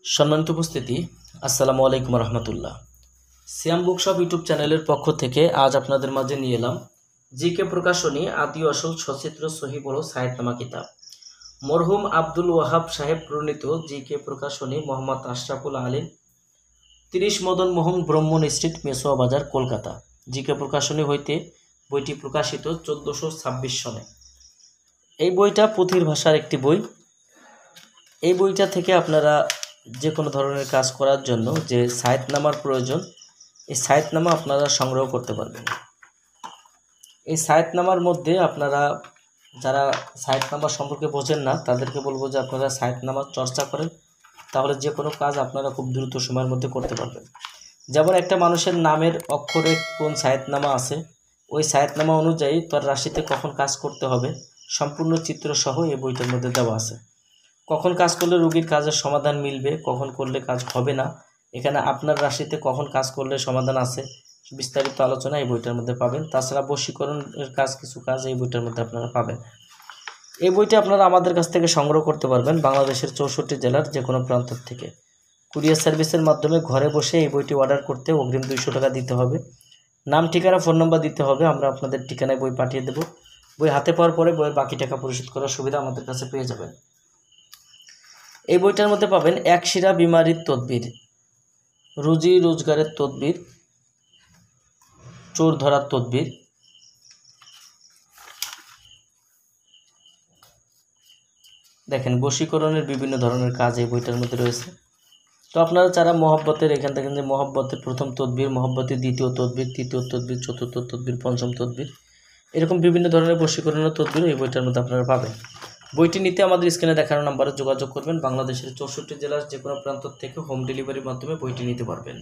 সম্মানিত উপস্থিতি, আসসালামু আলাইকুম রহমতুল্লাহ। সিয়াম বুকশপ ইউটিউব চ্যানেলের পক্ষ থেকে আজ আপনাদের মাঝে নিয়ে এলাম জিকে প্রকাশনী আদি আসল সচিত্র সহি বড় সাহিত্যনামা কিতাব। মরহুম আব্দুল ওয়াহাব সাহেব প্রণীত জিকে প্রকাশনী মোহাম্মদ আশরাফুল আলীম 30 মদন মোহন ব্রহ্মণ স্ট্রিট, মেসোয়া বাজার, কলকাতা। জিকে প্রকাশনী হইতে বইটি প্রকাশিত 1426 সনে। এই বইটা পুঁথির ভাষার একটি বই। এই বইটা থেকে আপনারা যে কোনো ধরনের কাজ করার জন্য যে সাহিত্যনামার প্রয়োজন, এই সাহিত্যনামা আপনারা সংগ্রহ করতে পারবেন। এই সাহিত্যনামার মধ্যে আপনারা যারা সাহিত্যনামা সম্পর্কে বোঝেন না তাদেরকে বলবো যে আপনারা সাহিত্যনামার চর্চা করেন, তাহলে যে কোনো কাজ আপনারা খুব দ্রুত সময়ের মধ্যে করতে পারবেন। যেমন একটা মানুষের নামের অক্ষরে কোন সাহিত্যনামা আছে, ওই সাহিত্যনামা অনুযায়ী তার রাশিতে কখন কাজ করতে হবে সম্পূর্ণ চিত্রসহ এই বইটার মধ্যে দেওয়া আছে। কখন কাজ করলে রোগীর কাজের সমাধান মিলবে, কখন করলে কাজ হবে না, এখানে আপনার রাশিতে কখন কাজ করলে সমাধান আছে, বিস্তারিত আলোচনা এই বইটার মধ্যে পাবেন। তাছাড়া বশীকরণের কিছু কাজ এই বইটার মধ্যে আপনারা পাবেন। এই বইটি আপনারা আমাদের কাছ থেকে সংগ্রহ করতে পারবেন বাংলাদেশের 64 জেলার যে কোনো প্রান্ত থেকে। কুরিয়ার সার্ভিসের মাধ্যমে ঘরে বসে এই বইটি অর্ডার করতে অগ্রিম 200 টাকা দিতে হবে। নাম, ঠিকানা, ফোন নাম্বার দিতে হবে। আমরা আপনাদের ঠিকানায় বই পাঠিয়ে দেব। বই হাতে পাওয়ার পরে বইয়ের বাকি টাকা পরিশোধ করার সুবিধা আমাদের কাছে পেয়ে যাবেন। এই বইটার মধ্যে পাবেন এক শিরা বিমারির তদবির, রুজি রোজগারের তদবির, চোর ধরার তদবির, দেখেন বশীকরণের বিভিন্ন ধরনের কাজ এই বইটার মধ্যে রয়েছে। তো আপনারা যারা মহব্বতের, এখান থেকে যে মহব্বতের প্রথম তদবির, মহব্বতের দ্বিতীয় তদবির, তৃতীয় তদবির, চতুর্থ তদবির, পঞ্চম তদবির, এরকম বিভিন্ন ধরনের বশীকরণের তদবির এই বইটার মধ্যে আপনারা পাবেন। বইটি নিতে আমাদের স্ক্রিনে দেখানো নাম্বারে যোগাযোগ করবেন। বাংলাদেশের 64 জেলার যে কোনো প্রান্ত থেকে হোম ডেলিভারির মাধ্যমে বইটি নিতে পারবেন।